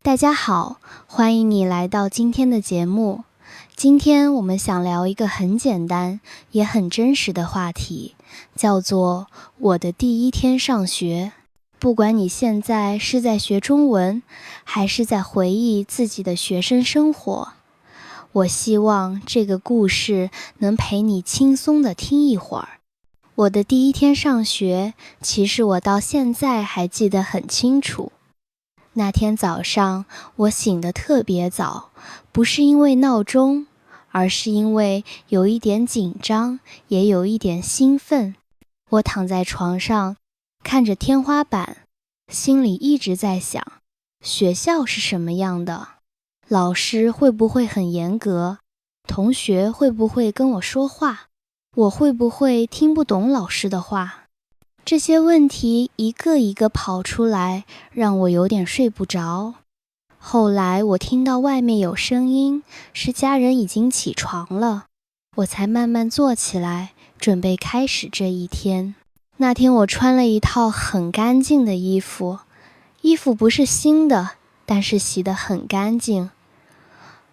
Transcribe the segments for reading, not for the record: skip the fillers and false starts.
大家好，欢迎你来到今天的节目。今天我们想聊一个很简单也很真实的话题，叫做我的第一天上学。不管你现在是在学中文，还是在回忆自己的学生生活，我希望这个故事能陪你轻松地听一会儿。我的第一天上学，其实我到现在还记得很清楚。那天早上我醒得特别早，不是因为闹钟，而是因为有一点紧张，也有一点兴奋。我躺在床上，看着天花板，心里一直在想，学校是什么样的？老师会不会很严格？同学会不会跟我说话？我会不会听不懂老师的话？这些问题一个一个跑出来，让我有点睡不着。后来我听到外面有声音，是家人已经起床了，我才慢慢坐起来，准备开始这一天。那天我穿了一套很干净的衣服，衣服不是新的，但是洗得很干净。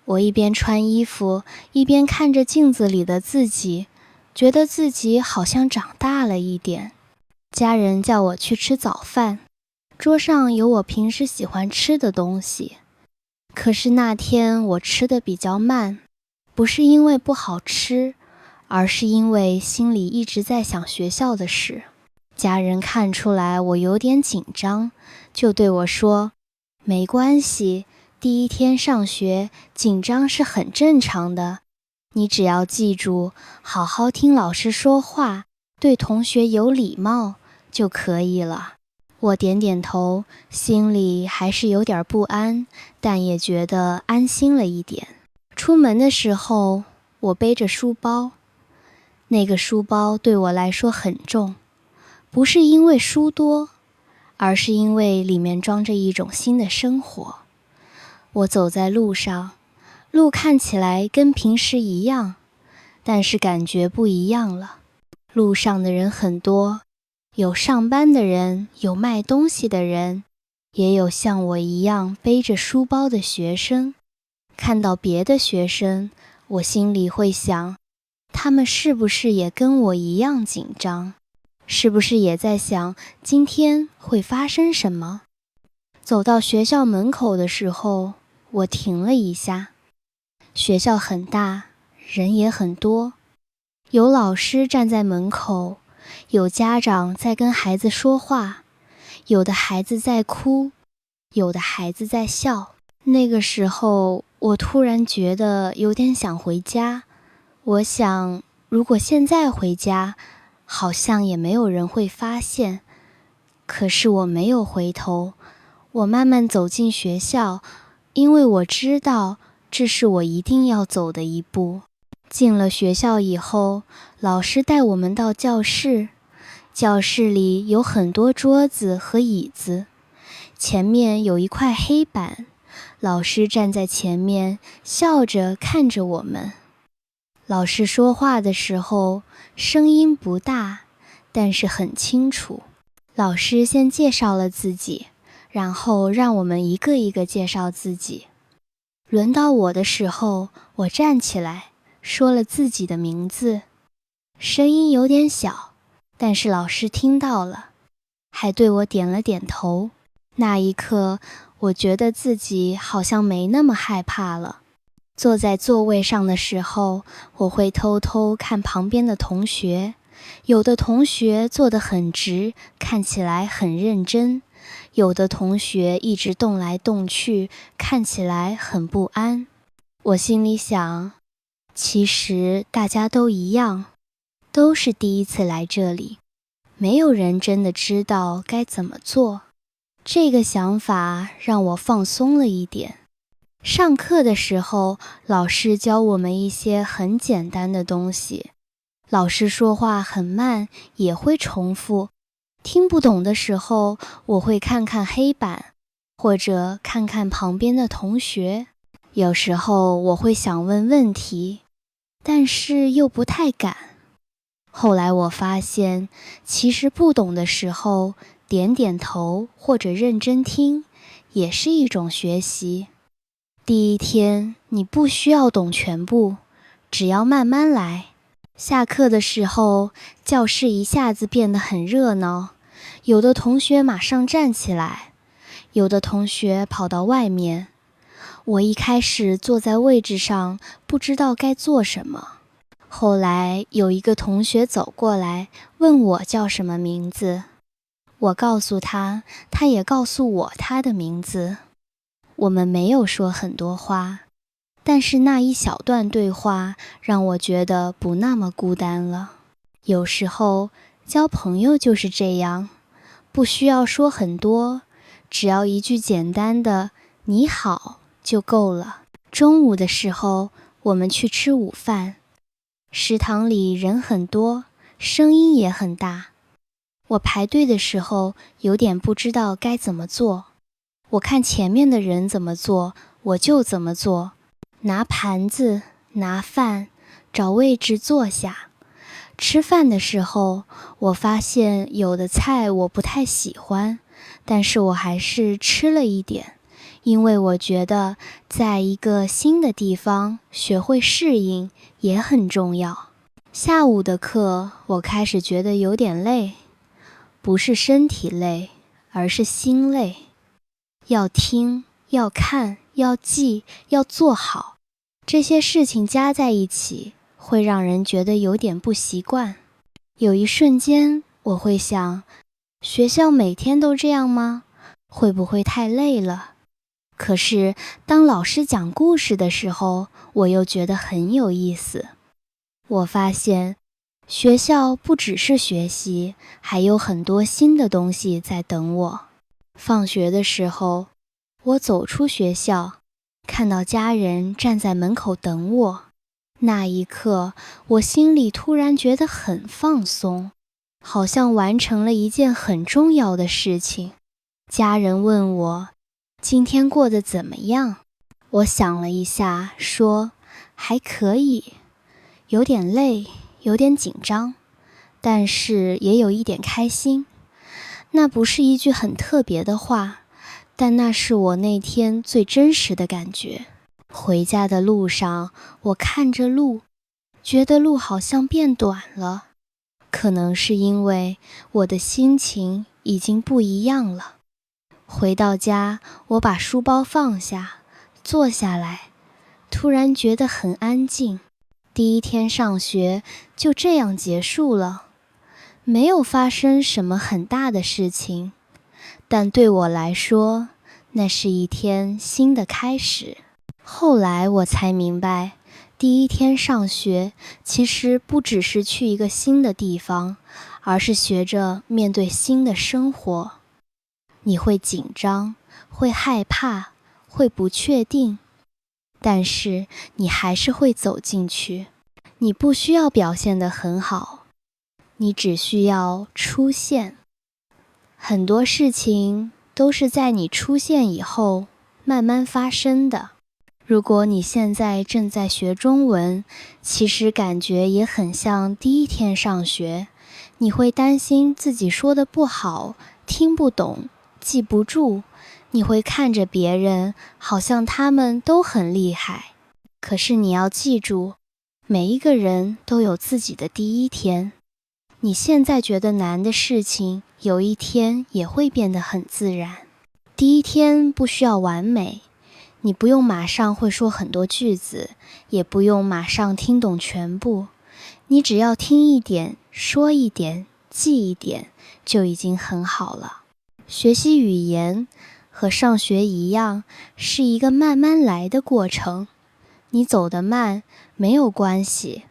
我一边穿衣服，一边看着镜子里的自己，觉得自己好像长大了一点。家人叫我去吃早饭，桌上有我平时喜欢吃的东西。可是那天我吃得比较慢，不是因为不好吃，而是因为心里一直在想学校的事。家人看出来我有点紧张，就对我说，没关系，第一天上学，紧张是很正常的。你只要记住，好好听老师说话，对同学有礼貌就可以了。我点点头，心里还是有点不安，但也觉得安心了一点。出门的时候，我背着书包，那个书包对我来说很重，不是因为书多，而是因为里面装着一种新的生活。我走在路上，路看起来跟平时一样，但是感觉不一样了。路上的人很多，有上班的人，有卖东西的人，也有像我一样背着书包的学生。看到别的学生，我心里会想，他们是不是也跟我一样紧张？是不是也在想今天会发生什么？走到学校门口的时候，我停了一下。学校很大，人也很多，有老师站在门口，有家长在跟孩子说话，有的孩子在哭，有的孩子在笑。那个时候，我突然觉得有点想回家。我想，如果现在回家，好像也没有人会发现。可是我没有回头，我慢慢走进学校，因为我知道这是我一定要走的一步。进了学校以后，老师带我们到教室，教室里有很多桌子和椅子，前面有一块黑板，老师站在前面，笑着看着我们。老师说话的时候，声音不大，但是很清楚。老师先介绍了自己，然后让我们一个一个介绍自己。轮到我的时候，我站起来，说了自己的名字，声音有点小，但是老师听到了，还对我点了点头。那一刻，我觉得自己好像没那么害怕了。坐在座位上的时候，我会偷偷看旁边的同学，有的同学坐得很直，看起来很认真，有的同学一直动来动去，看起来很不安。我心里想，其实大家都一样，都是第一次来这里，没有人真的知道该怎么做。这个想法让我放松了一点。上课的时候，老师教我们一些很简单的东西。老师说话很慢，也会重复。听不懂的时候，我会看看黑板，或者看看旁边的同学。有时候我会想问问题，但是又不太敢。后来我发现，其实不懂的时候，点点头或者认真听，也是一种学习。第一天，你不需要懂全部，只要慢慢来。下课的时候，教室一下子变得很热闹，有的同学马上站起来，有的同学跑到外面。我一开始坐在位置上，不知道该做什么。后来有一个同学走过来，问我叫什么名字。我告诉他，他也告诉我他的名字。我们没有说很多话，但是那一小段对话让我觉得不那么孤单了。有时候交朋友就是这样，不需要说很多，只要一句简单的你好就够了。中午的时候，我们去吃午饭，食堂里人很多，声音也很大。我排队的时候有点不知道该怎么做，我看前面的人怎么做，我就怎么做，拿盘子，拿饭，找位置坐下。吃饭的时候，我发现有的菜我不太喜欢，但是我还是吃了一点，因为我觉得在一个新的地方学会适应也很重要。下午的课，我开始觉得有点累，不是身体累，而是心累。要听，要看，要记，要做好，这些事情加在一起，会让人觉得有点不习惯。有一瞬间，我会想，学校每天都这样吗？会不会太累了？可是，当老师讲故事的时候，我又觉得很有意思。我发现，学校不只是学习，还有很多新的东西在等我。放学的时候，我走出学校，看到家人站在门口等我。那一刻，我心里突然觉得很放松，好像完成了一件很重要的事情。家人问我，今天过得怎么样？我想了一下，说，还可以，有点累，有点紧张，但是也有一点开心。那不是一句很特别的话，但那是我那天最真实的感觉。回家的路上，我看着路，觉得路好像变短了，可能是因为我的心情已经不一样了。回到家，我把书包放下，坐下来，突然觉得很安静。第一天上学就这样结束了，没有发生什么很大的事情，但对我来说，那是一天新的开始。后来我才明白，第一天上学其实不只是去一个新的地方，而是学着面对新的生活。你会紧张，会害怕，会不确定，但是你还是会走进去。你不需要表现得很好，你只需要出现。很多事情都是在你出现以后慢慢发生的。如果你现在正在学中文，其实感觉也很像第一天上学。你会担心自己说的不好，听不懂，记不住。你会看着别人，好像他们都很厉害。可是你要记住，每一个人都有自己的第一天。你现在觉得难的事情，有一天也会变得很自然。第一天不需要完美，你不用马上会说很多句子，也不用马上听懂全部，你只要听一点，说一点，记一点，就已经很好了。学习语言和上学一样，是一个慢慢来的过程。你走得慢，没有关系，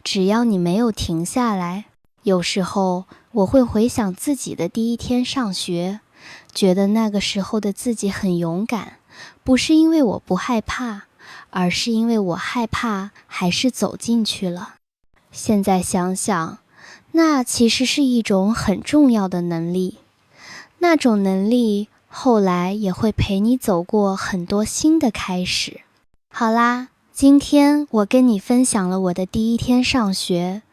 只要你没有停下来。有时候我会回想自己的第一天上学，觉得那个时候的自己很勇敢，不是因为我不害怕，而是因为我害怕还是走进去了。现在想想，那其实是一种很重要的能力。那种能力后来也会陪你走过很多新的开始。好啦，今天我跟你分享了我的第一天上学。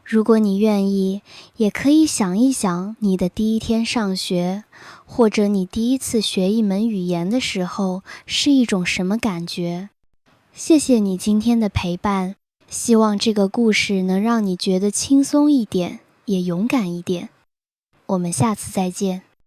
如果你愿意，也可以想一想你的第一天上学，或者你第一次学一门语言的时候是一种什么感觉。谢谢你今天的陪伴，希望这个故事能让你觉得轻松一点，也勇敢一点。我们下次再见。